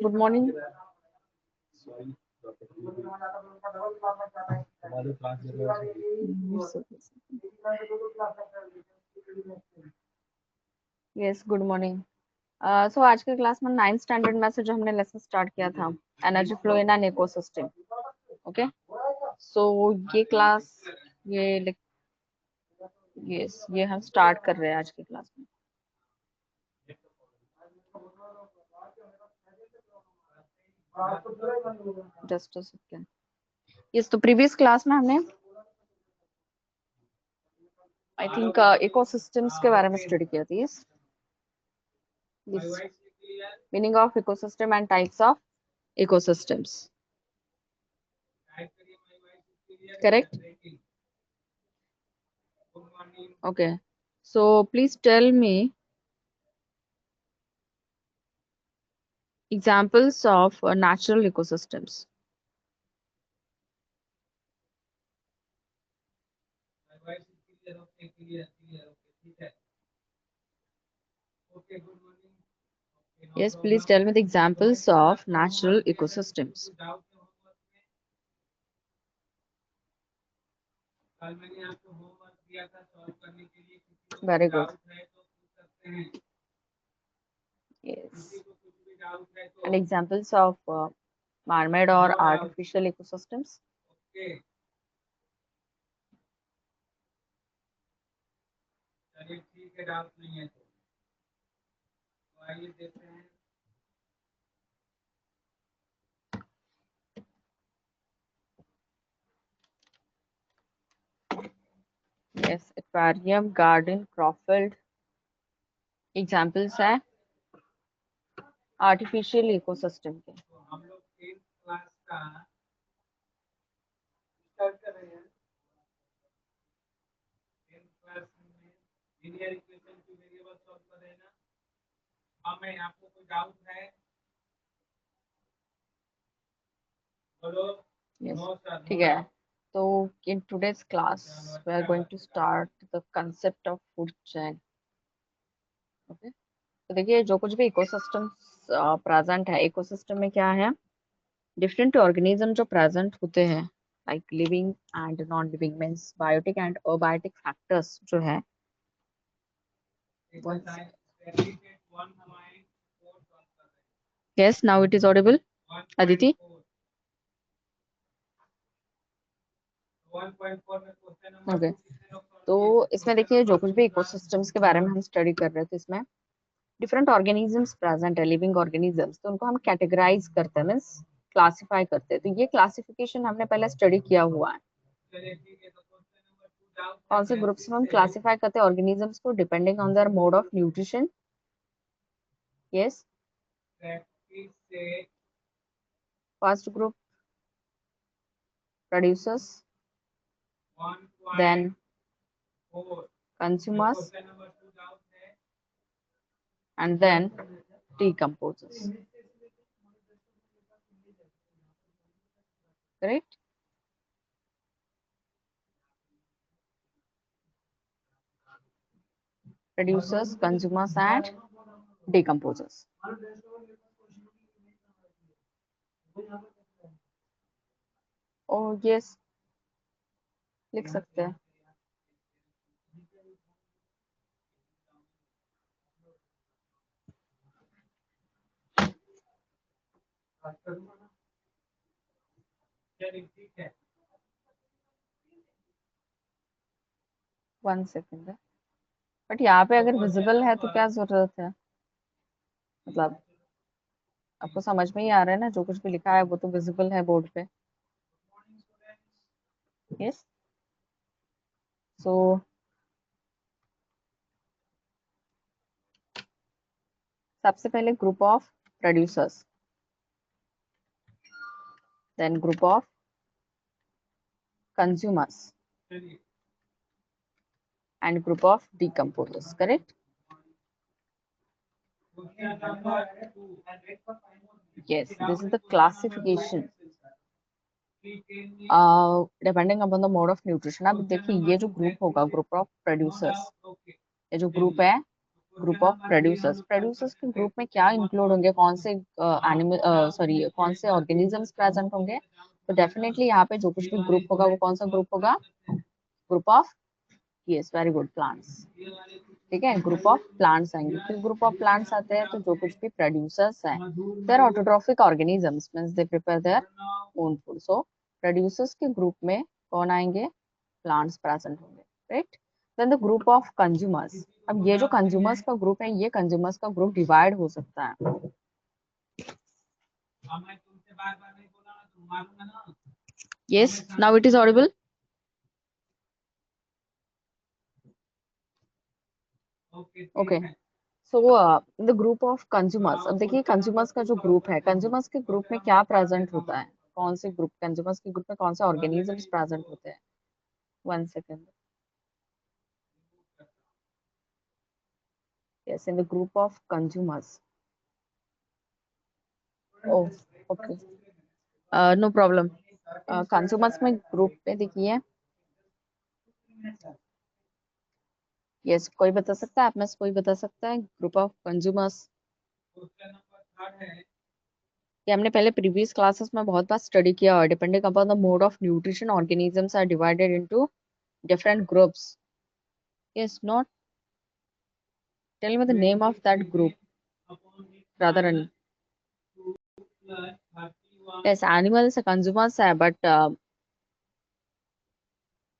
Good morning. Yes, good morning. So आज के class में 9th स्टैंडर्ड में से जो हमने लेसन स्टार्ट किया था, energy flow in an ecosystem. Okay, so ये क्लास ये यस ये हम स्टार्ट कर रहे हैं आज की क्लास में। Just a second. यस, तो प्रीवियस क्लास में हमने आई थिंक इकोसिस्टम्स के बारे में स्टडी किया था। Yes, meaning of ecosystem and types of ecosystems, correct? Okay, so please tell me examples of natural ecosystems. Yes, please tell me the examples of natural ecosystems. Very good. Yes. And examples of man-made or artificial ecosystems. Yes, aquarium, garden, crop-field. Examples है artificial ecosystem के। Yes, ठीक है। तो in today's class we are going to start the concept of food chain. Okay, तो देखिए जो कुछ भी इकोसिस्टम प्रेजेंट है, इकोसिस्टम में क्या है, डिफरेंट ऑर्गेनिज्म जो प्रेजेंट होते हैं, like living and non living, means biotic and abiotic factors जो है। Yes, now it is audible Aditi. Okay, तो इसमें देखिए जो कुछ भी इकोसिस्टम्स के बारे में हम स्टडी कर रहे थे, इसमें डिफरेंट ऑर्गेनिजम्स प्रेजेंट है, लिविंग ऑर्गेनिजम्स, तो उनको हम कैटेगराइज करते हैं, मींस क्लासिफाई करते हैं। तो ये क्लासिफिकेशन हमने पहले स्टडी किया हुआ है। कौन से ग्रुप्स में हम क्लासिफाई करते हैं ऑर्गेनिजम्स को, depending on their mode of nutrition. Yes, first group producers, then consumers, and then decomposers. Correct? Producers, consumers, and decomposers. Oh yes, लिख सकते हैं। वन सेकेंड, बट यहाँ पे अगर विजिबल है तो क्या जरूरत है, मतलब आपको समझ में ही आ रहा है ना, जो कुछ भी लिखा है वो तो विजिबल है बोर्ड पे। यस, सो सबसे पहले group of producers, then group of consumers, and group of decomposers. Correct? Yes, this is the classification depending upon the mode of nutrition. अब देखिए ये जो ग्रुप होगा, ग्रुप ऑफ प्रोड्यूसर्स, ये जो ग्रुप है ग्रुप ऑफ प्रोड्यूसर्स, प्रोड्यूसर्स के group में क्या इंक्लूड होंगे, कौन से एनिमल सॉरी कौन से ऑर्गेनिजम्स प्रेजेंट होंगे, तो डेफिनेटली यहाँ पे जो कुछ भी ग्रुप होगा वो कौन सा ग्रुप होगा, group of, yes very good, plants. ठीक है, ग्रुप ऑफ प्लांट्स आएंगे, फिर ग्रुप ऑफ प्लांट्स आते हैं तो जो कुछ भी प्रोड्यूसर्स हैं they are autotrophic organisms, means they prepare their own food, so producers के ग्रुप में कौन आएंगे, प्लांट्स प्रेजेंट होंगे, right. Then the group of consumers, अब ये जो कंज्यूमर्स का ग्रुप है ये कंज्यूमर्स का ग्रुप डिवाइड हो सकता है, yes now it is audible, okay. So the group of consumers, अब देखिए कंज्यूमर्स का जो ग्रुप है, कंज्यूमर्स के ग्रुप में क्या प्रेजेंट होता है, कौन से ग्रुप, कंज्यूमर्स के ग्रुप में कौन से ऑर्गेनिजम्स प्रेजेंट होते हैं, one second, yes in the group of consumers, oh okay, no problem, consumers में ग्रुप में देखिए, यस कोई बता सकता है, आप में से कोई बता सकता है ग्रुप ऑफ कंज्यूमर्स, ये हमने पहले प्रीवियस क्लासेस में बहुत बार स्टडी किया और depending upon the mode of nutrition organisms are divided into different groups, yes not, tell me the name of that group, Radharani, yes animals consumers है but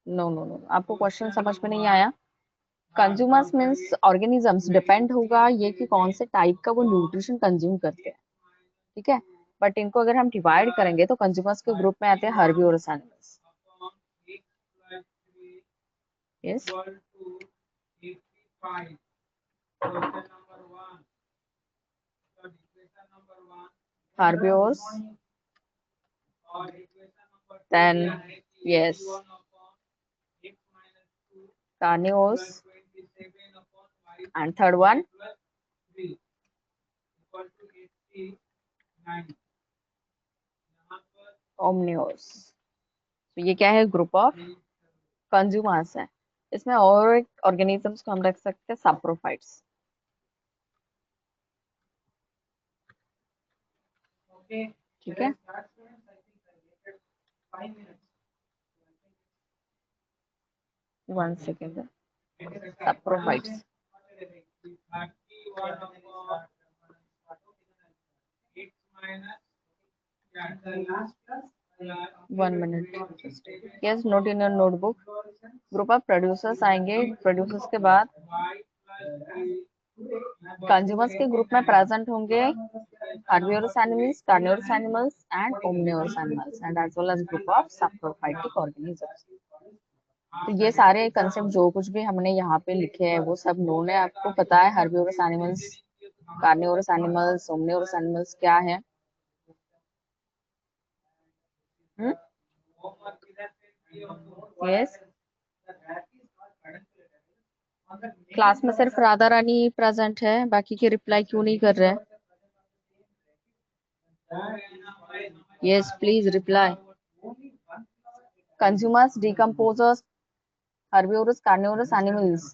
no no no, आपको question समझ में नहीं आया, consumers means organisms, depend होगा ये कि कौन से टाइप का वो न्यूट्रिशन कंज्यूम करते हैं, ठीक है, बट इनको अगर हम डिवाइड करेंगे तो कंज्यूमर्स के ग्रुप में आते हैं herbivores animals, yes herbivores, then yes carnivores, and third one omnivores, तो ये क्या है, ग्रुप ऑफ कंज्यूमर्स है, इसमें और एक ऑर्गेनिजम्स को हम रख सकते हैं सैप्रोफाइट्स, ठीक है, one second, saprophytes, one minute, yes note in your notebook, group of producers आएंगे, प्रोड्यूसर्स के बाद कंज्यूमर्स के ग्रुप में प्रेजेंट होंगे herbivorous animals, carnivorous animals and omnivorous animals and as well as group of saprophytic organisms, तो ये सारे concept जो कुछ भी हमने यहाँ पे लिखे हैं वो सब नोन है, आपको पता है herbivores animals, carnivorous animals, omnivorous animals क्या है, यस, क्लास में सिर्फ राधा रानी प्रेजेंट है, बाकी के रिप्लाई क्यों नहीं कर रहे हैं, yes please reply, consumers, decomposers, herbivorous, carnivorous animals,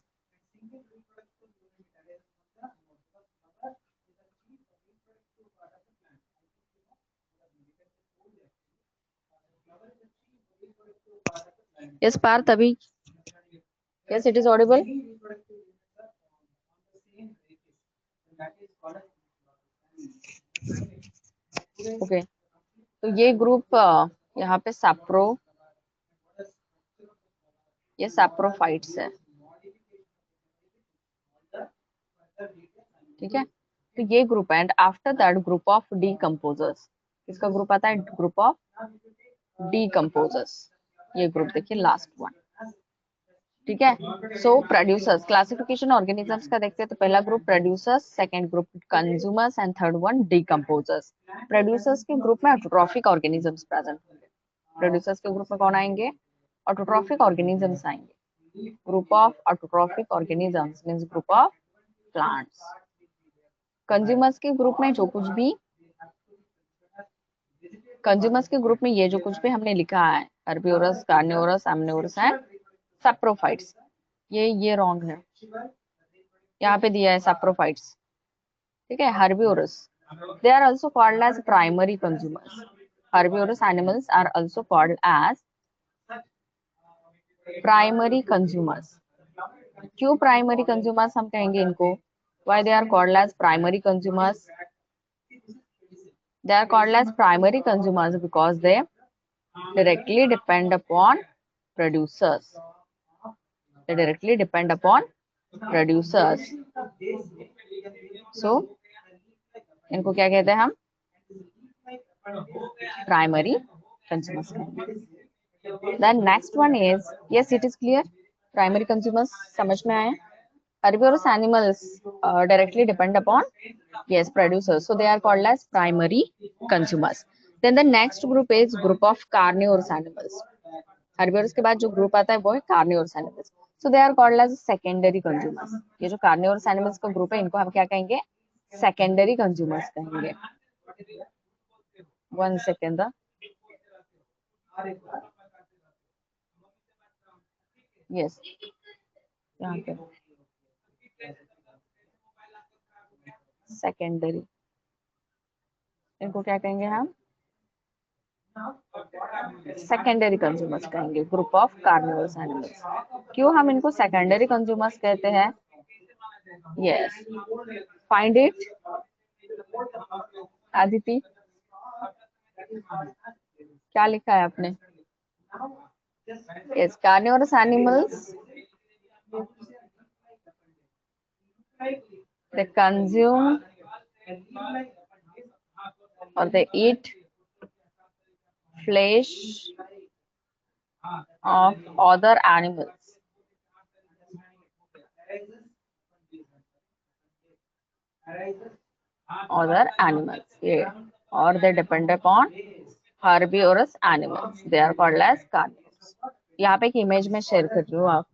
yes Parth अभी, yes it is audible, okay, तो ये ग्रुप यहाँ पे सैप्रो, ये सैप्रोफाइट्स है, ठीक है, तो ये ग्रुप है and after that group of decomposers, इसका ग्रुप आता है ग्रुप ऑफ डीकम्पोजर्स, ये ग्रुप देखिए लास्ट वन, ठीक है, सो प्रोड्यूसर्स, क्लासिफिकेशन ऑर्गेनिजम्स का देखते हैं तो पहला group producers, second group consumers and third one decomposers, producers के ग्रुप में ऑटोट्रॉफिक ऑर्गेनिजम्स प्रेजेंट होंगे, प्रोड्यूसर्स के ग्रुप में कौन आएंगे, ऑटोट्रॉफिक ऑर्गेनिजम्स आएंगे, group of autotrophic organisms means group of plants, consumers के ग्रुप में जो कुछ भी, कंज्यूमर्स के ग्रुप में ये जो कुछ भी हमने लिखा है herbivorous, carnivorous, omnivorous and saprophytes, ये रॉन्ग है, यहाँ पे दिया है सैप्रोफाइट्स, ठीक है, herbivorous, they are also called as primary consumers. Herbivorous animals are also called as primary consumers. क्यों प्राइमरी कंज्यूमर्स हम कहेंगे इनको? Why they are called as primary consumers? They are called as primary consumers because they directly depend upon producers. They directly depend upon producers. So इनको क्या कहते हैं हम? Primary consumers. Then next one is, yes, it is clear. Primary consumers समझ में आए? Herbivorous animals directly depend upon, yes, producers. So they are called as primary consumers. Then the next group is group of carnivorous animals. Herbivorous के बाद जो group आता है वो है carnivorous animals. So they are called as secondary consumers. ये जो carnivorous animals का group है इनको हम क्या कहेंगे? Secondary consumers कहेंगे. One second. Yes. यहाँ पे secondary. इनको क्या कहेंगे हम? सेकेंडरी कंज्यूमर्स कहेंगे, ग्रुप ऑफ कार्निवोरस एनिमल्स। क्यों हम इनको सेकेंडरी कंज्यूमर्स कहते हैं? यस, फाइंड इट आदिति, क्या लिखा है आपने? Yes, carnivorous animals they consume or they eat flesh of other animals. Other animals, yeah, or they depend upon herbivorous animals. They are called as carnivores. यहाँ पे एक image में शेयर कर रही हूँ, आप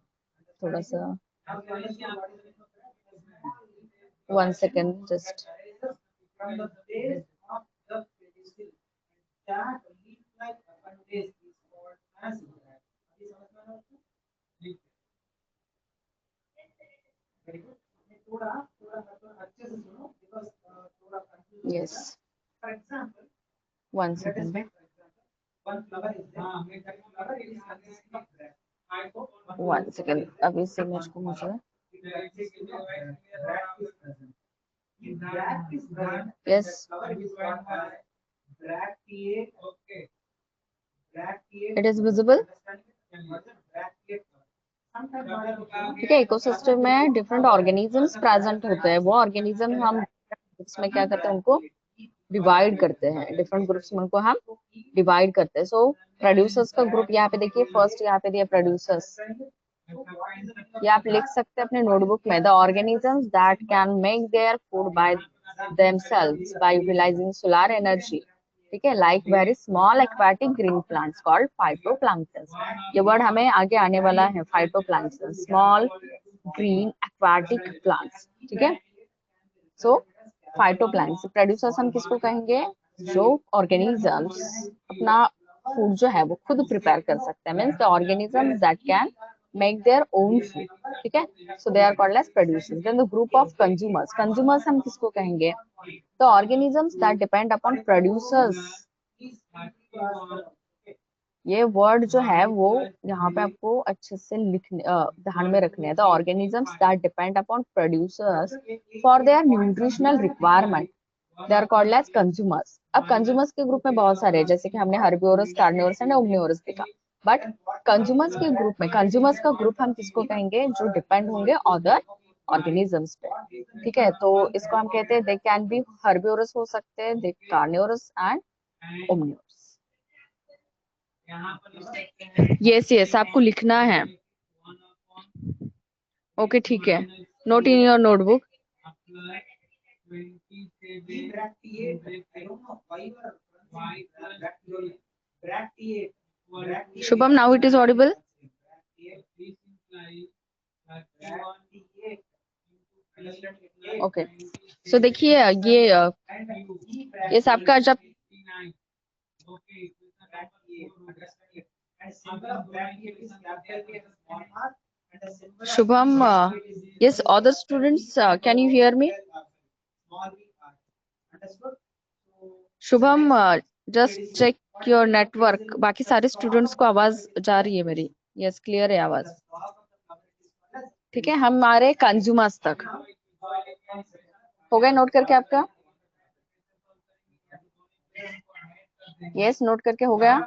थोड़ा सा 1 second just. Yes. 1 second. 1 second. अब इस इमेज को मुझे yes, it is visible. ठीक है, इकोसिस्टम में डिफरेंट ऑर्गेनिजम्स प्रेजेंट होते हैं, वो ऑर्गेनिज्म हम ग्रुप्स में क्या करते हैं, उनको डिवाइड करते हैं, डिफरेंट ग्रुप्स में उनको हम डिवाइड करते हैं। सो प्रोड्यूसर्स का ग्रुप यहाँ पे देखिए, फर्स्ट यहाँ पे दिया प्रोड्यूसर्स, ये आप लिख सकते हैं अपने नोटबुक में, the organisms that can make their food by themselves by utilizing solar energy, ठीक है, like very small aquatic green plants called phytoplanktons. ये वर्ड हमें आगे आने वाला है, phytoplanktons, small green aquatic plants, ठीक है। सो फाइटोप्लैंक्ट्स, प्रोड्यूसर्स हम किसको कहेंगे? जो ऑर्गेनिजम्स अपना फूड जो है वो खुद प्रिपेयर कर सकते हैं, means the organisms that can make their own food, ठीक है। So they are called as producers. Then the group of consumers, consumers हम किसको कहेंगे? The organisms that depend upon producers. ये वर्ड जो है वो यहाँ पे आपको अच्छे से लिखने ध्यान में रखने हैं। The organisms that depend upon producers for their nutritional requirement, they are called as consumers. अब कंज्यूमर्स के ग्रुप में बहुत सारे हैं, जैसे कि हमने हर्बिवोरस, कार्निवोरस एंड ओमनिवोरस देखा, बट कंज्यूमर्स के ग्रुप में, कंज्यूमर्स का ग्रुप हम किसको कहेंगे? जो डिपेंड होंगे अदर ऑर्गेनिजम्स पे, ठीक है। तो इसको हम कहते हैं, दे कैन बी हर्बिवोरस हो सकते हैं, they carnivorous and omnivorous. Yes yes, आपको लिखना है। ओके ठीक है, note in your notebook. Shubham, now it is audible? Okay, so देखिए ये सबका जब Shubham, yes, other students, can you hear me? Shubham, just check your network. बाकी सारे स्टूडेंट्स को आवाज जा रही है मेरी? यस, क्लियर है आवाज? ठीक है, हमारे कंज्यूमर्स तक हो गए नोट करके आपका? यस, नोट करके हो गया?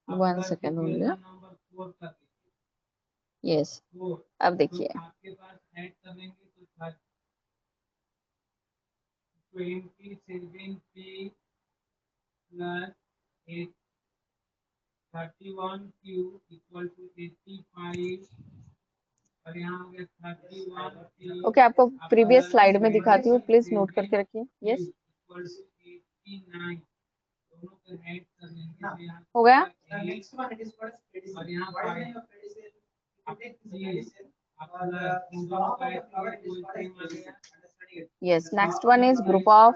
One second only. यस, अब देखिए, ओके, आपको प्रीवियस स्लाइड में दिखाती हूँ, प्लीज नोट करके रखिए। यस, हो गया? Yes, next one is group of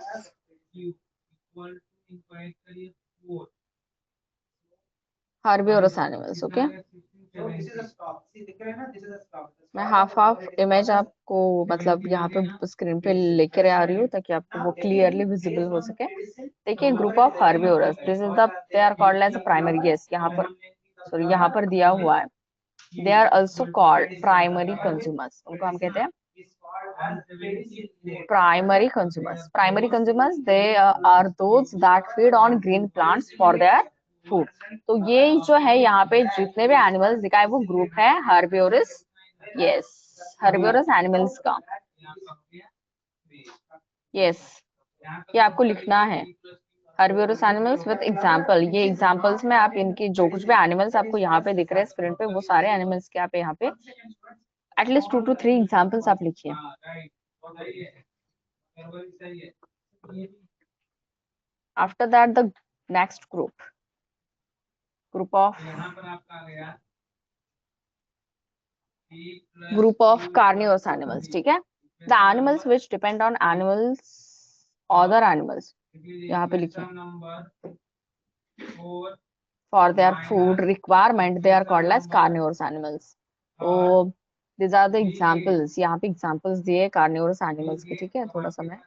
herbivorous animals. Okay, मैं हाफ इमेज आपको मतलब यहाँ पे स्क्रीन पे लेकर आ रही हूँ ताकि आपको वो क्लियरली विजिबल हो सके। देखिए, group of herbivores, this is the, they are called as primary. Yes, यहाँ पर, सॉरी, यहाँ पर दिया हुआ है, they are also called primary consumers. उनको हम कहते हैं primary consumers. Primary consumers, they are those that feed on green plants for their food. तो ये जो है यहाँ पे जितने भी एनिमल्स दिखाए वो ग्रुप है हर्बिवोरस। यस, हर्बिवोरस एनिमल्स का। यस, ये आपको लिखना है, हर्बिवोरस एनिमल्स विद एग्जांपल। ये एग्जांपल्स में आप इनकी जो कुछ भी एनिमल्स आपको यहाँ पे दिख रहे हैं स्क्रीन पे, वो सारे एनिमल्स के आप यहाँ पे एटलीस्ट 2 to 3 एग्जांपल्स आप लिखिए। After that, the next group of carnivorous animals. ठीक है, the animals which depend on animals, other animals, यहाँ पे लिखिए, for their food requirement, they are called as carnivorous animals. तो these are the examples, यहाँ पे examples दिए carnivorous animals के। ठीक है, थोड़ा सा मैं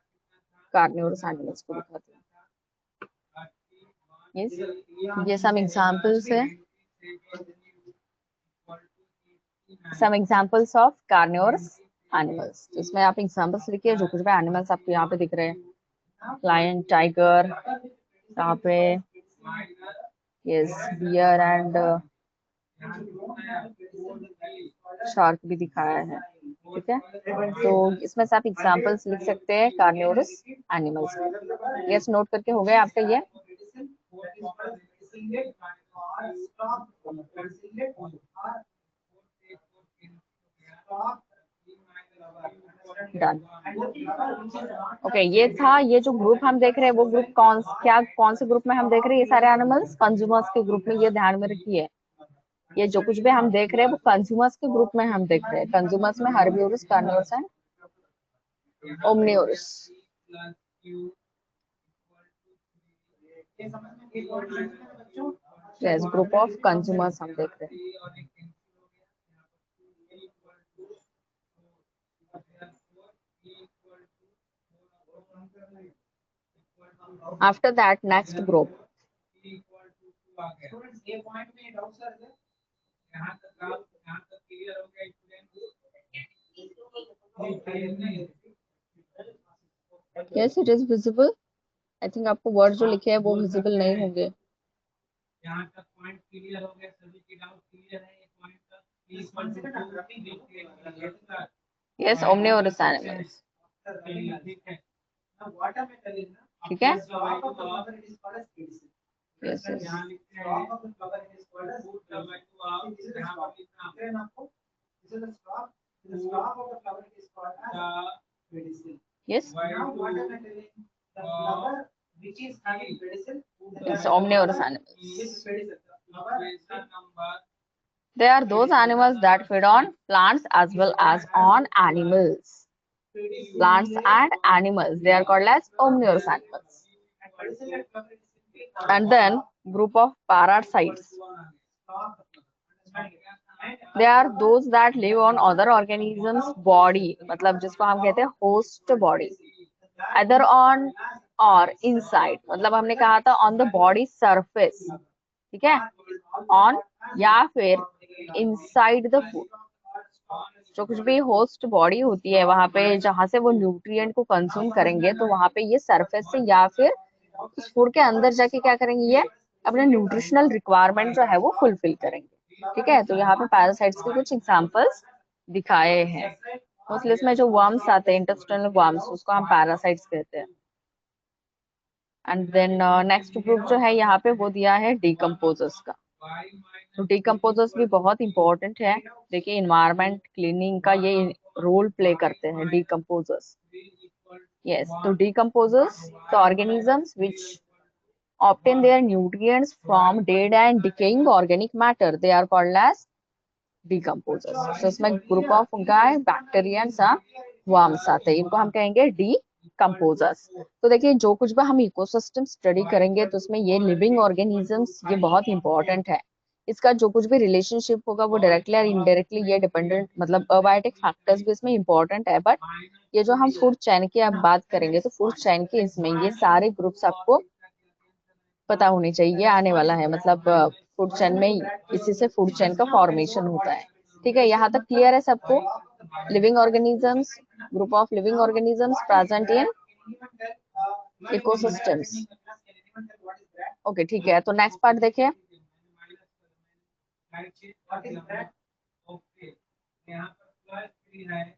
carnivorous animals को दिखाती हूँ। Yes, ये some examples है, some examples of carnivorous animals। तो इसमें आप examples लिखिए, जो कुछ भी animals आपको यहाँ पे दिख रहे हैं, lion, tiger, यहाँ पे yes, bear and shark भी दिखाया है। ठीक है, तो इसमें से आप एग्जांपल्स लिख सकते हैं कार्निवोरस एनिमल्स। यस, नोट करके हो गए आपका ये? डन। ओके, ये था, ये जो ग्रुप हम देख रहे हैं वो ग्रुप कौन से ग्रुप में हम देख रहे हैं? ये सारे एनिमल्स कंज्यूमर्स के ग्रुप में, ये ध्यान में रखिए। ये जो कुछ भी हम देख रहे हैं वो कंज्यूमर्स के ग्रुप में हम देख रहे हैं। कंज्यूमर्स में herbivores, carnivorous and omnivorous. Yes, group of consumers हम देख रहे हैं। After that, next group. Yes, it is visible. I think आपको वर्ड जो लिखे हैं वो विजिबल नहीं होंगे। यहाँ तक पॉइंट क्लियर हो गया, सभी की डाउट क्लियर है? Yes, omnivorous animals. ठीक है, yes yes. Yes. It's omnivorous animals. They are those animals that feed on plants as well as on animals. Plants and animals, they are called as omnivorous animals. And then group of parasites, they are those that live on other organisms body, मतलब जिसको हम कहते हैं host body, either on or inside, मतलब हमने कहा था on the body surface, ठीक है, on या फिर inside the food, जो कुछ भी होस्ट बॉडी होती है वहां पे जहां से वो न्यूट्रिएंट को कंज्यूम करेंगे, तो वहां पे ये सरफेस से या फिर उस फूड के अंदर जाके क्या करेंगे, ये अपने न्यूट्रिशनल रिक्वायरमेंट जो है वो फुलफिल करेंगे। ठीक है, तो यहाँ पे पैरासाइट्स के कुछ एग्जांपल्स दिखाए हैं। उस लिस्ट में जो वर्म्स आते हैं, इंटेस्टाइनल वर्म्स, उसको हम पैरासाइट्स कहते हैं। एंड देन नेक्स्ट ग्रुप जो है यहाँ पे वो दिया है डीकम्पोजर्स का। तो डीकम्पोजर्स भी बहुत इंपॉर्टेंट है। देखिए, इन्वायरमेंट क्लीनिंग का ये रोल प्ले करते हैं डीकम्पोजर्स। यस, तो decomposers the organisms which obtain their nutrients from dead and decaying organic matter, they are called as decomposers. So इसमें ग्रुप ऑफ उनका है बैक्टीरिया सा वर्म्स आते हैं, इनको हम कहेंगे डीकम्पोजर्स। तो देखिए, जो कुछ भी हम इकोसिस्टम स्टडी करेंगे तो उसमें ये लिविंग ऑर्गेनिजम्स ये बहुत इंपॉर्टेंट है। इसका जो कुछ भी रिलेशनशिप होगा वो डायरेक्टली और इनडायरेक्टली ये डिपेंडेंट, मतलब अबायोटिक फैक्टर्स भी इसमें इंपॉर्टेंट है। बट ये जो हम फूड चेन की अब बात करेंगे, तो फूड चेन के इसमें ये सारे ग्रुप्स आपको पता होनी चाहिए, आने वाला है, मतलब फूड चेन में इसी से फूड चेन का फॉर्मेशन होता है। ठीक है, यहाँ तक क्लियर है सबको? Living organisms, group of living organisms present in ecosystems. Okay, ठीक है, तो नेक्स्ट पार्ट देखिए।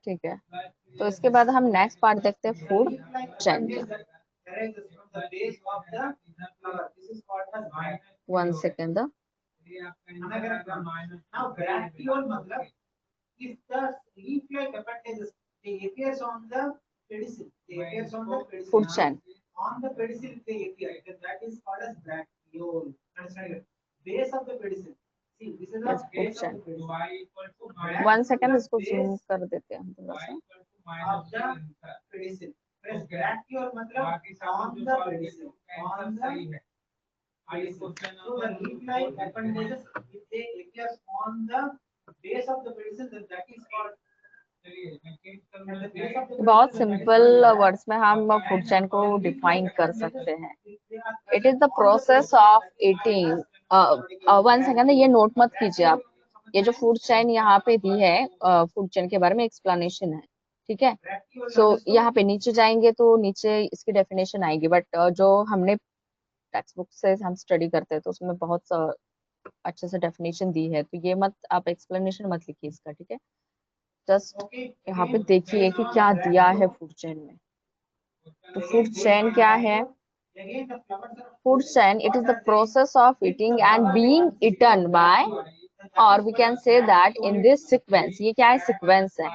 ठीक है, तो इसके बाद हम नेक्स्ट पार्ट देखते हैं फूड चेन का। 1 second. Food chain, food chain. 1 second, इसको जूम कर देते हैं हम थोड़ा सा। बहुत सिंपल वर्ड्स में हम फूड चेन को डिफाइन कर सकते हैं। It is the process of eating. 1 second, ये नोट मत कीजिए आप। ये जो फूड चेन यहाँ पे दी है, फूड चेन के बारे में एक्सप्लेनेशन है। ठीक है, सो यहाँ पे नीचे जाएंगे तो नीचे इसकी डेफिनेशन आएगी, बट जो हमने टेक्स्ट बुक से हम स्टडी करते हैं तो उसमें बहुत अच्छे से डेफिनेशन दी है, तो ये मत आप एक्सप्लेनेशन मत लिखिए इसका। ठीक है, जस्ट यहाँ पे देखिए कि क्या दिया है फूड चेन में। तो फूड चेन क्या है? Food chain, it is the process of eating and being eaten by, और we can say that in this sequence. ये क्या है? सीक्वेंस है।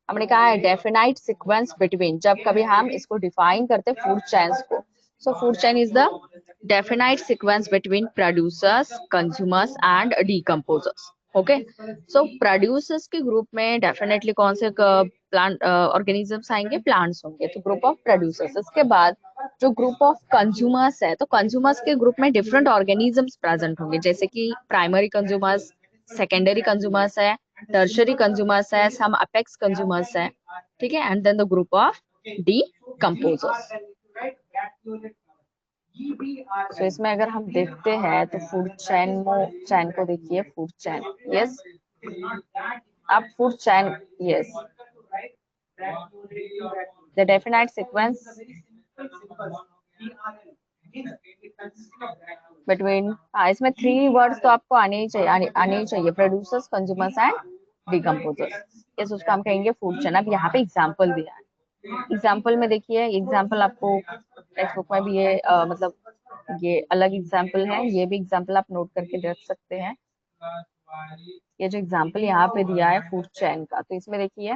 हमने कहा है डेफिनाइट सीक्वेंस बिटवीन, जब कभी हम इसको डिफाइन करते फूड चेन्स को। So food chain is the definite sequence between producers, consumers and decomposers. Okay, so producers के ग्रुप में डेफिनेटली कौन से प्लांट ऑर्गेनिजम्स आएंगे? प्लांट्स होंगे, तो ग्रुप ऑफ प्रोड्यूसर्स। इसके बाद जो ग्रुप ऑफ कंज्यूमर्स है, तो कंज्यूमर्स के ग्रुप में डिफरेंट ऑर्गेनिजम्स प्रेजेंट होंगे, जैसे कि प्राइमरी कंज्यूमर्स, सेकेंडरी कंज्यूमर्स है, टर्शरी कंज्यूमर्स है, सम अपेक्स कंज्यूमर्स है। ठीक है, and then the group of decomposers. तो इसमें अगर हम देखते हैं तो फूड चैन को देखिए, फूड चैन। यस, आप food chain, yes, the definite sequence between, हाँ, इसमें 3 वर्ड्स तो आपको आने ही चाहिए, आने ही चाहिए, producers, consumers and decomposers. Yes, उसको हम कहेंगे फूड चेन। अब यहाँ पे एग्जाम्पल दिया है। एग्जाम्पल में देखिए, एग्जाम्पल आपको टेक्स्ट बुक में भी ये मतलब ये अलग एग्जाम्पल है, ये भी एग्जाम्पल आप नोट करके रख सकते हैं। ये जो एग्जाम्पल यहाँ पे दिया है फूड चेन का, तो इसमें देखिए,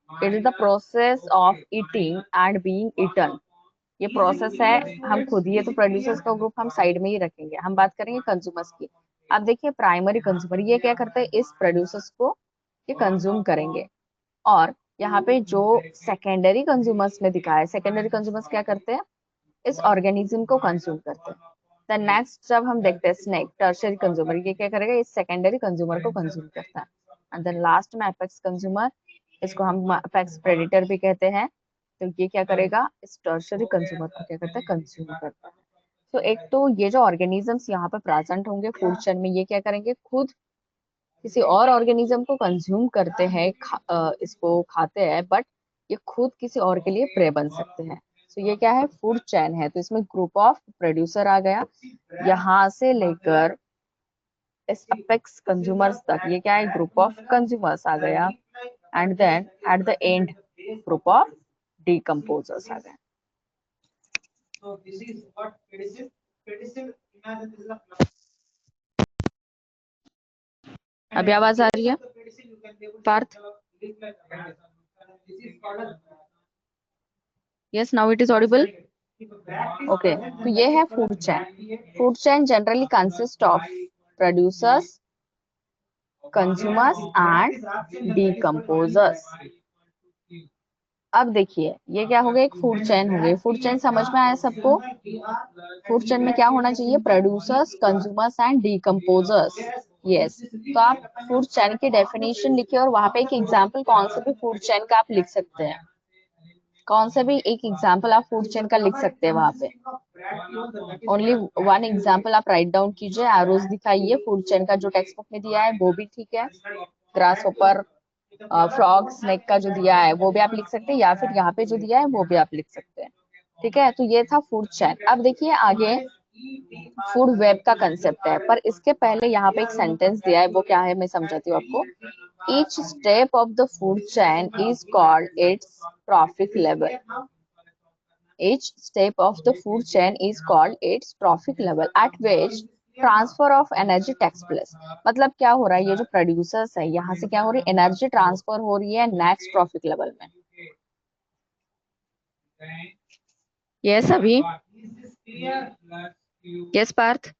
it is the process of eating and being eaten. ये प्रोसेस है, हम खुद ही, ये तो प्रोड्यूसर्स का ग्रुप हम साइड में ही रखेंगे, हम बात करेंगे कंज्यूमर्स की। अब देखिए, प्राइमरी कंज्यूमर ये क्या करते हैं? इस प्रोड्यूसर्स को ये कंज्यूम करेंगे, और यहाँ पे जो सेकेंडरी कंज्यूमर्स में दिखा है, सेकेंडरी कंज्यूमर्स क्या करते हैं, इस ऑर्गेनिज्म को कंज्यूम करते हैं। देन नेक्स्ट जब हम देखते हैं स्नेक, टर्शियरी कंज्यूमर, ये क्या करेगा, इस सेकेंडरी कंज्यूमर को कंज्यूम करता है। एंड देन लास्ट में एपेक्स कंज्यूमर, इसको हम एपेक्स प्रेडिटर भी कहते हैं। तो ये क्या करेगा, इस टर्शियरी कंज्यूमर को क्या करता है, कंज्यूम करता है। तो एक तो ये जो ऑर्गेनिजम्स यहाँ पे प्रेजेंट होंगे फूड चेन में, ये क्या करेंगे, खुद किसी और ऑर्गेनिज्म को कंज्यूम करते हैं, इसको खाते हैं, बट ये खुद किसी और के लिए प्रे बन सकते हैं। तो ये क्या है, फूड चेन है। तो इसमें ग्रुप ऑफ प्रोड्यूसर आ गया, यहाँ से लेकर इस अपेक्स कंज्यूमर्स तक, ये क्या है, ग्रुप ऑफ कंज्यूमर्स आ गया। And then at the end group of decomposers आ गए। अभी आवाज आ रही है Parth? Yes, now it is audible. Okay, तो ये है food chain. Food chain generally consist of producers, consumers and decomposers. अब देखिए, ये क्या हो गया, एक फूड चेन हो गई। फूड चेन समझ में आया सबको? फूड चेन में क्या होना चाहिए, producers, consumers and decomposers. Yes, तो आप फूड चेन की डेफिनेशन लिखिए और वहां पे एक एग्जांपल कौन से भी फूड चेन का आप लिख सकते हैं, कौन से भी एक एग्जांपल आप फूड चेन का लिख सकते हैं वहां पे। ओनली वन एग्जांपल आप राइट डाउन कीजिए, एरोज दिखाइए। फूड चेन का जो टेक्स्ट बुक में दिया है वो भी ठीक है, ग्रास होपर, फ्रॉग, स्नेक का जो दिया है वो भी आप लिख सकते हैं, या फिर यहाँ पे जो दिया है वो भी आप लिख सकते हैं। ठीक है, तो ये था फूड चेन। अब देखिए आगे फूड वेब का कंसेप्ट है, पर इसके पहले यहाँ पे एक सेंटेंस दिया है, वो क्या है मैं समझाती हूँ आपको। Each step of the food chain is called its trophic level. Each step of the food chain is called its trophic level at which transfer of energy takes place. मतलब क्या हो रहा है, ये जो प्रोड्यूसर्स है यहाँ से क्या हो रही है, एनर्जी ट्रांसफर हो रही है नेक्स्ट ट्रॉफिक लेवल में। यस अभी, yes Parth.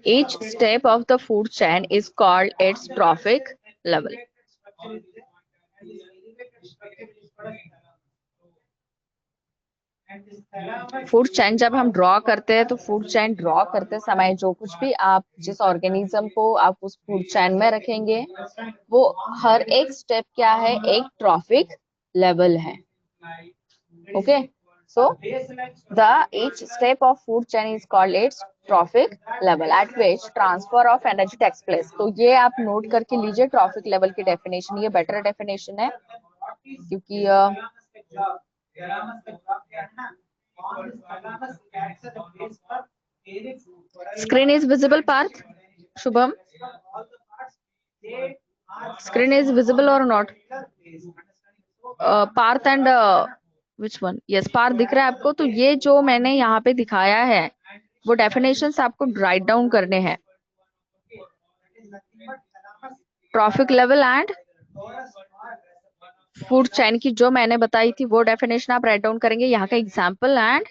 Each step of the food chain is called its trophic level. Food chain जब हम ड्रॉ करते हैं, तो फूड चेन ड्रॉ करते समय जो कुछ भी आप जिस ऑर्गेनिज्म को आप उस फूड चेन में रखेंगे, वो हर एक स्टेप क्या है, एक ट्रॉफिक लेवल है। Okay, so the each step of food chain is called its trophic level at which transfer of energy takes place। तो ये आप नोट करके लीजिए, ट्रॉफिक लेवल की डेफिनेशन, ये बेटर डेफिनेशन है क्योंकि screen is visible, Parth? Shubham, screen is visible or not? Parth and which one? Yes, Parth दिख रहा है आपको? तो ये जो मैंने यहाँ पे दिखाया है वो डेफिनेशंस आपको राइट डाउन करने हैं। Trophic level and food chain की जो मैंने बताई थी वो डेफिनेशन आप राइट डाउन करेंगे। यहाँ का example and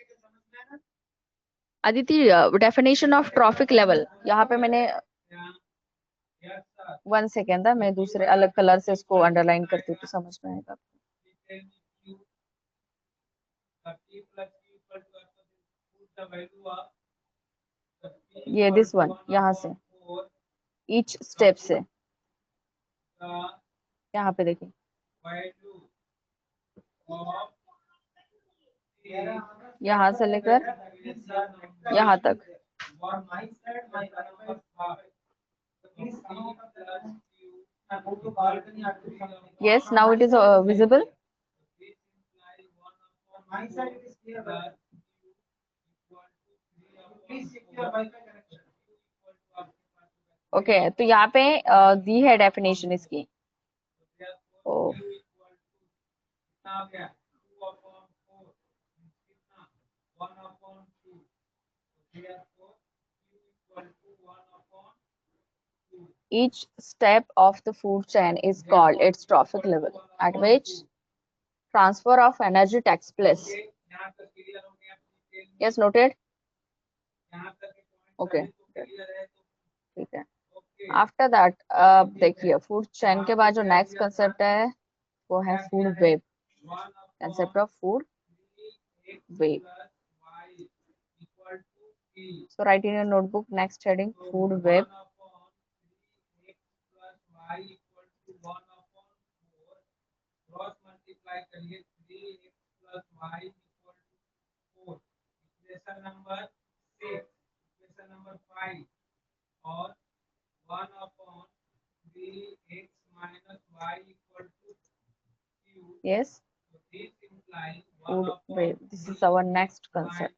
Aditi, definition of trophic level यहाँ पे मैंने 1 सेकेंड है, मैं दूसरे अलग कलर से इसको अंडरलाइन करती हूँ तो समझ में आएगा। ये दिस वन, यहाँ से ईच स्टेप से यहाँ पे देखिए, यहाँ से लेकर यहाँ तक। Yes, now it is visible. Okay, तो यहाँ पे दी है डेफिनेशन इसकी। ओ, each step of the food chain is called its trophic level at which transfer of energy takes place. Yes, noted. Okay, ठीक है। आफ्टर दैट देखिए फूड चेन के बाद जो नेक्स्ट कंसेप्ट है वो है food web, concept of food web. So write in your notebook next heading food web. Yes, food web. This is our next concept.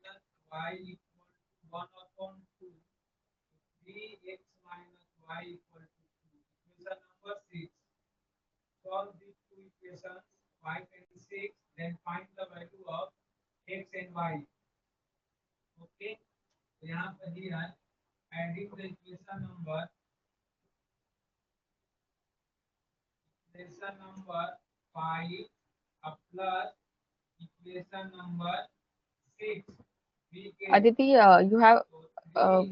Aditi, you have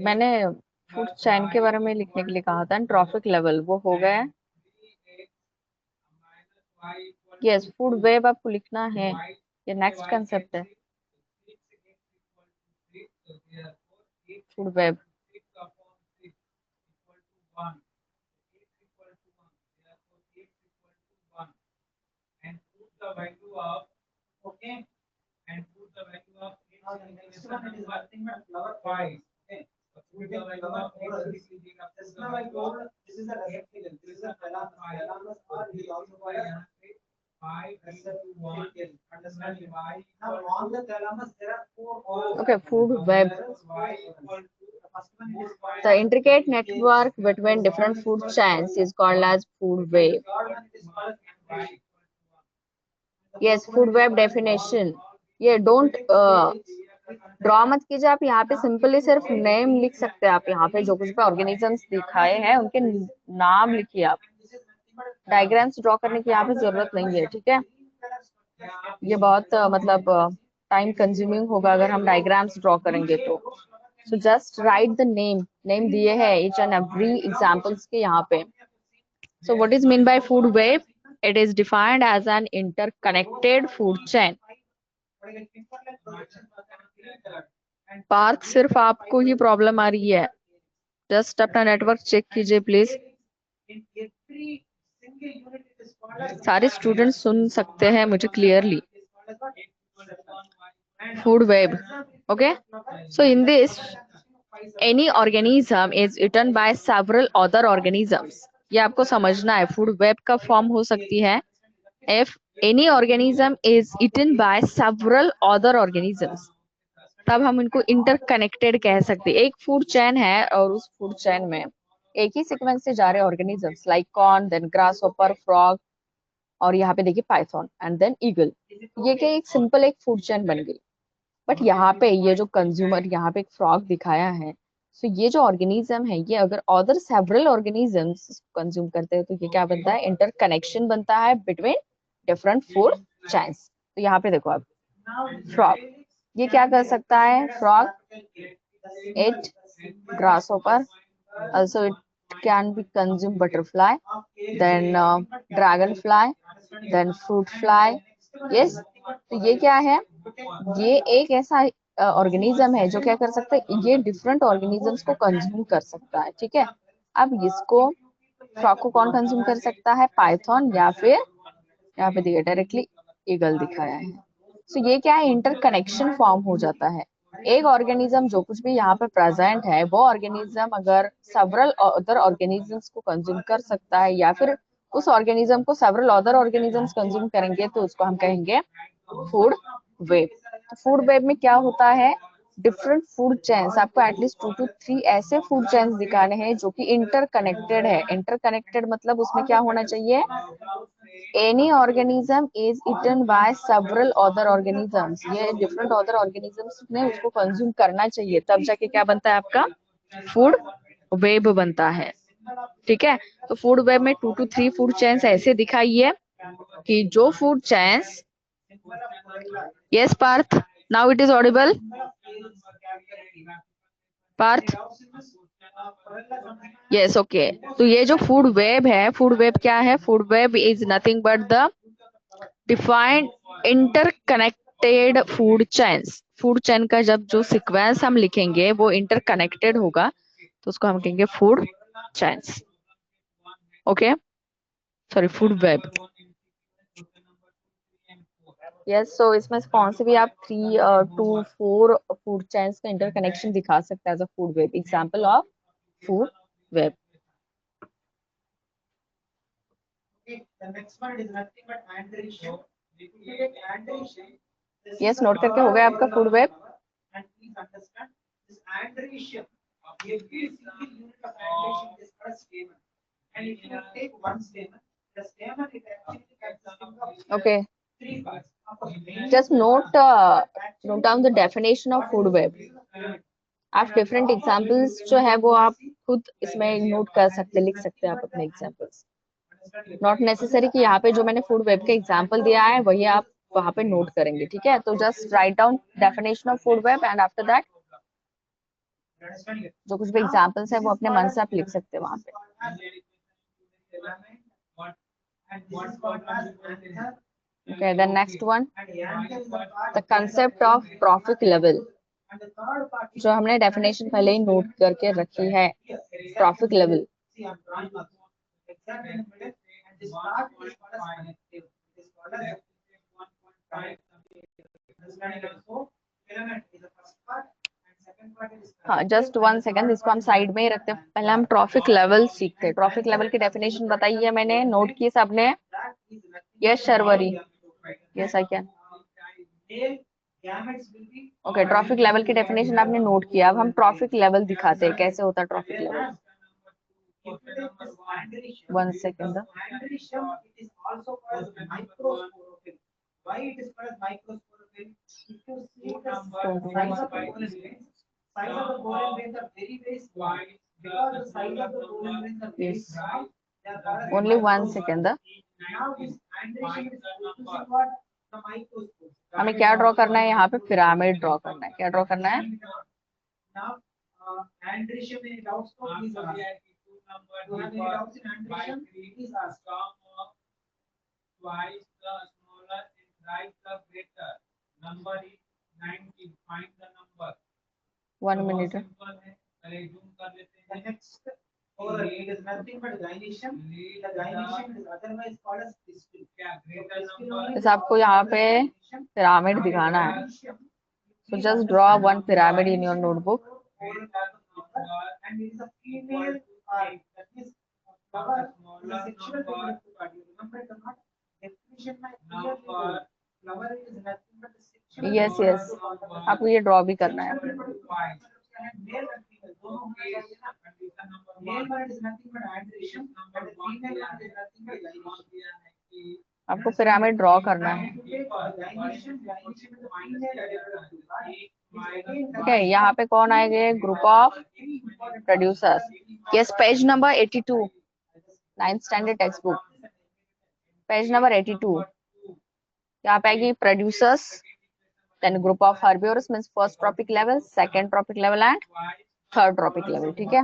मैंने food chain के बारे में लिखने के लिए कहा था, ट्रॉफिक लेवल वो हो गया है. यस, फूड वेब आपको लिखना है, ये नेक्स्ट कंसेप्ट है food web. Okay, food web. The intricate network between different food chains is called as food web. Yes, food web definition. ये डोंट ड्रॉ मत कीजिए, आप यहाँ पे सिंपली सिर्फ नेम लिख सकते हैं. आप यहाँ पे जो कुछ भी ऑर्गेनिजम्स दिखाए हैं उनके नाम लिखिए. आप डायग्राम्स ड्रॉ करने की यहाँ पे जरूरत नहीं है, ठीक है. ये बहुत मतलब टाइम कंज्यूमिंग होगा अगर हम डायग्राम्स ड्रॉ करेंगे तो. So just right the name. Name दिए हैं ईच एंड एवरी एग्जांपल्स के यहाँ पे. So what is mean by food web? It is defined as an interconnected food chain. Partha, सिर्फ आपको ही प्रॉब्लम आ रही है. जस्ट अपना नेटवर्क चेक कीजिए प्लीज. सारे स्टूडेंट्स सुन सकते हैं मुझे clearly. Food web. Okay. So in this, any organism is eaten by several other organisms. ये आपको समझना है. फूड वेब का फॉर्म हो सकती है if any organism is eaten by several other organisms. तब हम इनको इंटरकनेक्टेड कह सकते हैं. एक फूड चेन है और उस फूड चेन में एक ही सीक्वेंस से जा रहे organisms like corn, then grasshopper, frog, और यहाँ पे देखिए पाइथन एंड देन ईगल. ये क्या एक सिंपल एक फूड चेन बन गई. बट यहाँ पे ये जो कंज्यूमर यहाँ पे एक फ्रॉग दिखाया है, सो ये जो ऑर्गेनिज्म है ये अगर अदर सेवरल ऑर्गेनिजम्स कंज्यूम करते हैं तो ये क्या बनता है, इंटरकनेक्शन बनता है बिटवीन डिफरेंट फूड चेन्स. तो यहाँ पे देखो आप, फ्रॉग ये क्या कर सकता है, frog it grasshopper, also it can be consume butterfly, then dragonfly, then fruit fly. yes. तो ये क्या है, ये एक ऐसा ऑर्गेनिज्म है जो क्या कर सकता है, ये डिफरेंट ऑर्गेनिजम्स को कंज्यूम कर सकता है, ठीक है. अब इसको फ्रॉग को कौन कंज्यूम कर सकता है, पाइथन या फिर यहाँ पे दिया डायरेक्टली ईगल दिखाया है. सो ये क्या है, इंटरकनेक्शन फॉर्म हो जाता है. एक ऑर्गेनिज्म जो कुछ भी यहाँ पे प्रेजेंट है वो ऑर्गेनिज्म अगर सेवरल अदर ऑर्गेनिजम्स को कंज्यूम कर सकता है या फिर उस ऑर्गेनिज्म को सेवरल अदर ऑर्गेनिजम्स कंज्यूम करेंगे तो उसको हम कहेंगे फूड वेब. तो फूड वेब में क्या होता है, डिफरेंट फूड चेन्स, आपको एटलीस्ट 2 to 3 ऐसे फूड चेन्स दिखाने हैं जो कि इंटरकनेक्टेड है. इंटरकनेक्टेड मतलब उसमें क्या होना चाहिए, any organism is eaten by several other organisms. ये डिफरेंट अदर ऑर्गेनिजम्स ने उसको कंज्यूम करना चाहिए, तब जाके क्या बनता है आपका फूड वेब बनता है, ठीक है. तो फूड वेब में 2 to 3 फूड चेन्स ऐसे दिखाइए कि जो food chains, yes Parth, now it is audible. Parth, yes okay. तो ये जो फूड वेब है, फूड वेब क्या है? Food web is nothing but the defined interconnected food chains. Food chain का जब जो सीक्वेंस हम लिखेंगे वो इंटरकनेक्टेड होगा, तो उसको हम कहेंगे food chains. Okay, sorry, food web. Yes, so इसमें से कौन से भी आप 3 to 4 फूड चेन्स का इंटरकनेक्शन दिखा सकते हैं as a food web? Example of food web. Yes, note करके हो गया आपका food web? Okay, just note down the definition of food web. आप डिफरेंट एग्जांपल्स जो है वो आप खुद इसमें नोट कर सकते, लिख सकते हैं आप अपने एग्जांपल्स। नॉट नेसेसरी कि यहाँ पे जो मैंने फूड वेब का एग्जांपल दिया है वही आप वहां पे नोट करेंगे, ठीक है? तो just write down definition of food web and after that जो कुछ भी एग्जांपल्स है वो अपने मन से आप लिख सकते हैं वहां पे। Okay, the next one, the concept of trophic level. जो हमने डेफिनेशन पहले ही नोट करके रखी है, ट्रॉफिक लेवल। हाँ, जस्ट 1 सेकेंड, इसको हम साइड में ही रखते हैं, पहले हम ट्रॉफिक लेवल सीखते हैं। ट्रॉफिक लेवल की डेफिनेशन बताई है मैंने, नोट की सबने? Yes Sharvari, yes I can. Okay, trophic level की डेफिनेशन आपने नोट किया। अब हम ट्रॉफिक लेवल दिखाते हैं कैसे होता है trophic level. 1 second. Yes. Only 1 second. हमें क्या ड्रॉ करना है यहाँ पे? पिरामिड ड्रॉ करना है। क्या ड्रॉ करना है? One minute. जैसे आपको यहाँ पे पिरामिड दिखाना है, so just draw one pyramid in your notebook. Yes yes, आपको ये ड्रॉ भी करना है। आपको पिरामिड ड्रॉ करना है, ठीक है? यहाँ पे कौन आएंगे? Group of producers. Yes, page number 82, 9th standard textbook, page number 82। यहाँ पे आएगी producers, then group of herbivores means first trophic level, second trophic level and third trophic level, ठीक है?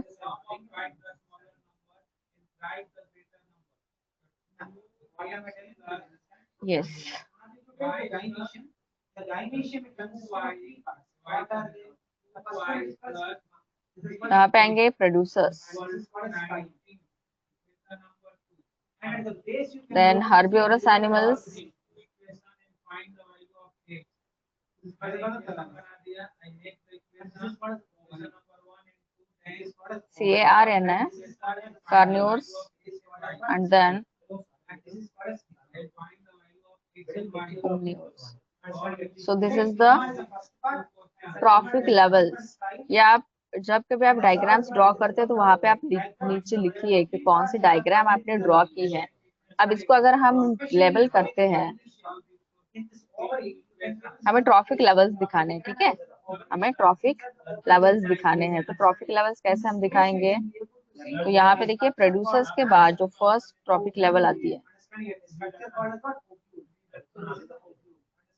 यस, यहाँ पे आएंगे producers, then herbivores animals, CARN है, carnivores, and then omnivores. So this is the trophic levels. या आप जब कभी आप डायग्राम्स ड्रॉ करते हैं तो वहां पे आप नीचे लिखिए कि कौन सी डायग्राम आपने ड्रॉ की है। अब इसको अगर हम लेबल करते हैं, हमें ट्रॉफिक लेवल्स दिखाने हैं, ठीक है? हमें ट्रॉफिक लेवल्स दिखाने हैं। तो ट्रॉफिक लेवल्स कैसे हम दिखाएंगे? तो यहाँ पे देखिए, प्रोड्यूसर्स के बाद जो फर्स्ट ट्रॉफिक लेवल आती है,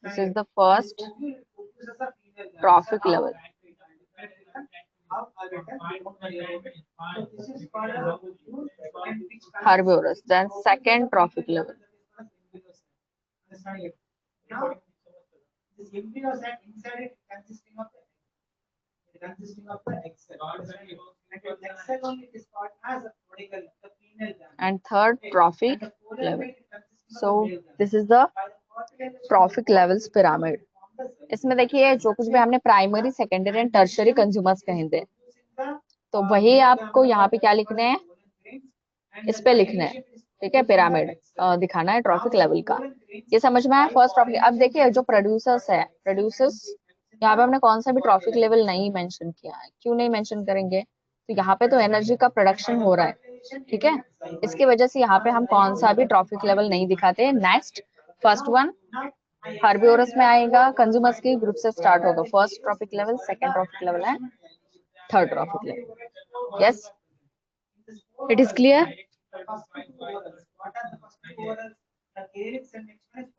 this is the first trophic level. herbivorous. Then second trophic level. And third trophic level. So this is the trophic levels pyramid. इसमें देखिए जो कुछ भी हमने primary secondary and tertiary consumers कहे थे, तो वही आपको यहाँ पे क्या लिखने हैं, इस पे लिखना है, ठीक है, पिरामिड दिखाना है ट्रॉफिक लेवल का। ये समझ में आया फर्स्ट ट्रॉफिक। अब देखिए जो प्रोड्यूसर्स है, प्रोड्यूसर्स यहाँ पे हमने कौन सा भी ट्रॉफिक लेवल नहीं मेंशन किया है। क्यों नहीं मेंशन करेंगे, तो यहाँ पे तो एनर्जी का प्रोडक्शन हो रहा है, ठीक है, इसकी वजह से यहाँ पे हम कौन सा भी ट्रॉफिक लेवल नहीं दिखाते। नेक्स्ट फर्स्ट वन हर्बिवोरस में आएगा, कंज्यूमर्स के ग्रुप से स्टार्ट होगा। First trophic level, second trophic level है, third trophic level. Yes, it is clear.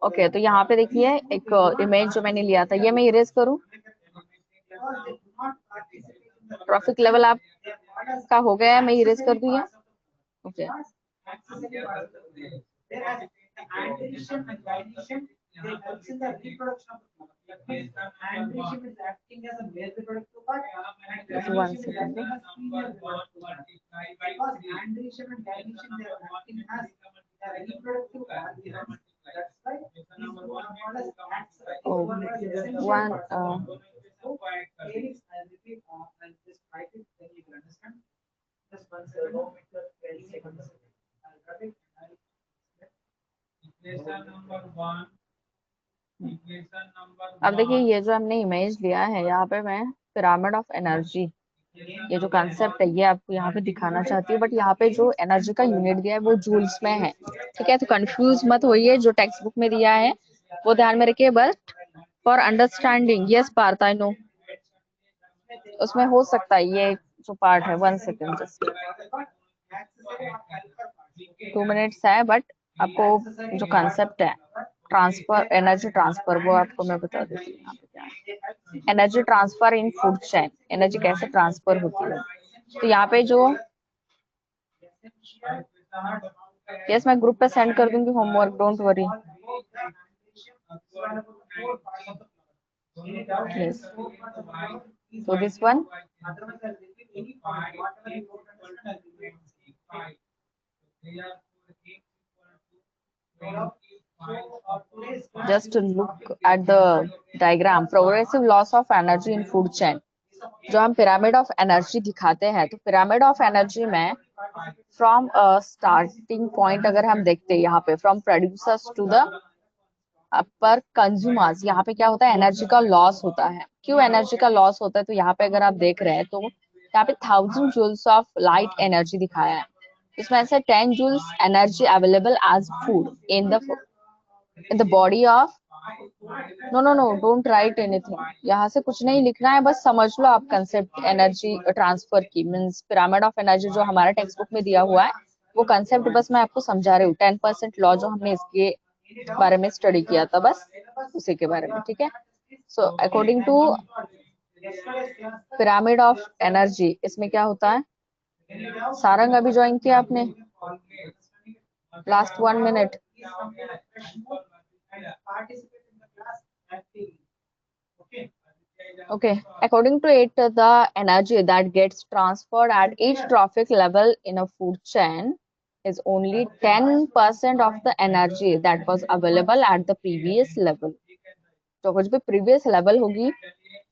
Okay, तो यहाँ पे देखिए एक इमेज जो मैंने लिया था, ये मैं इरेज करूं। ट्रॉफिक लेवल आप का हो गया है, मैं इरेज कर दूं ये। Okay, one second. वन अब देखिए ये जो हमने इमेज लिया है, यहाँ पे मैं पिरामिड ऑफ एनर्जी, ये जो कंसेप्ट है ये आपको यहाँ पे दिखाना चाहती हूँ, बट यहाँ पे जो एनर्जी का यूनिट दिया है वो जूल्स में है, ठीक है, तो कंफ्यूज मत होइए। जो टेक्स्ट बुक में दिया है वो ध्यान में रखिए, but for understanding. Yes Parth, I know उसमें हो सकता है ये जो पार्ट है। वन सेकेंड, जस्ट 2 मिनट्स है, बट आपको जो कंसेप्ट है ट्रांसफर, एनर्जी ट्रांसफर, वो आपको मैं बता देती हूँ यहाँ पे क्या है। एनर्जी ट्रांसफर इन फूड चेन, एनर्जी कैसे ट्रांसफर होती है। तो यहाँ पे जो, यस मैं ग्रुप पे सेंड कर दूंगी homework, don't worry. Yes. So this one. Just look at the diagram. Progressive loss of energy in food chain. जो हम पिरामिड ऑफ एनर्जी दिखाते हैं, तो पिरामिड ऑफ एनर्जी में फ्रॉम स्टार्टिंग पॉइंट अगर हम देखते हैं यहाँ पे, from producers to the upper consumers, यहाँ पे क्या होता है, एनर्जी का लॉस होता है। क्यों एनर्जी का लॉस होता है, तो यहाँ पे अगर आप देख रहे हैं तो यहाँ पे 1000 जूल्स ऑफ लाइट एनर्जी दिखाया है, इसमें से 10 joules energy available as food in the body of, no no no don't write anything, यहाँ से कुछ नहीं लिखना है, बस समझ लो आप कंसेप्ट एनर्जी ट्रांसफर की, मीन्स पिरामिड ऑफ एनर्जी जो हमारा टेक्स्ट बुक में दिया हुआ है वो कंसेप्ट बस मैं आपको समझा रही हूँ। 10% लॉ जो हमने इसके बारे में स्टडी किया था, बस उसी के बारे में, ठीक है। So according to pyramid of energy, इसमें क्या होता है, सारंग अभी ज्वाइन किया आपने, last 1 minute. Okay, according to it, the energy that gets transferred at each trophic level in a food chain is only 10% of the energy that was available at the previous level. तो कुछ भी previous level होगी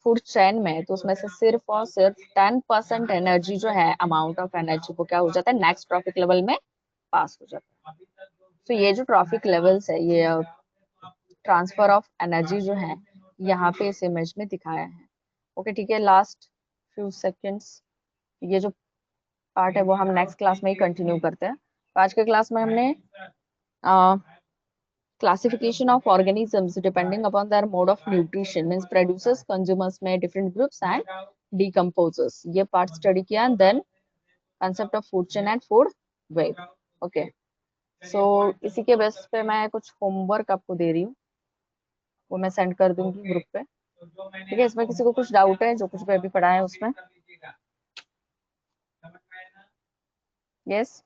food chain में, तो उसमें से सिर्फ और सिर्फ 10% एनर्जी जो है, अमाउंट ऑफ एनर्जी को क्या हो जाता है, नेक्स्ट ट्रॉफिक लेवल में पास हो जाता है। तो ये जो ट्रॉफिक लेवल्स है, ये ट्रांसफर ऑफ एनर्जी जो है यहाँ पे इस इमेज में दिखाया है। ओके ठीक है, लास्ट फ्यू सेकेंड्स, ये जो पार्ट है वो हम नेक्स्ट क्लास में ही कंटिन्यू करते हैं। तो आज के क्लास में हमने classification of organisms depending upon their mode of nutrition, means producers, consumers में डिफरेंट ग्रुप्स एंड डिकम्पोजर्स, ये पार्ट स्टडी किया। Then concept of food chain and food web. Okay, so इसी के बेस पे मैं कुछ होमवर्क आपको दे रही हूँ, वो मैं सेंड कर दूंगी ग्रुप पे, ठीक है। इसमें किसी को कुछ डाउट है, जो कुछ भी अभी पढ़ा है उसमें? यस।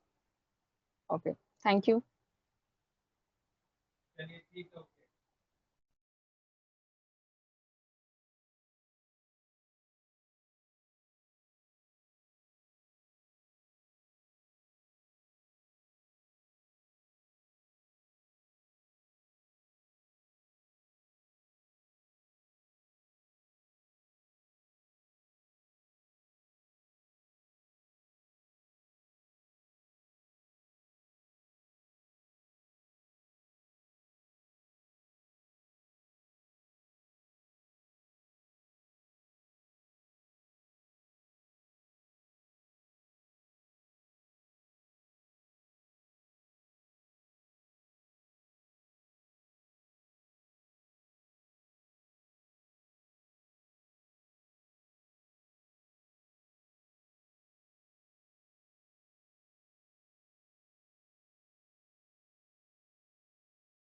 Okay, thank you.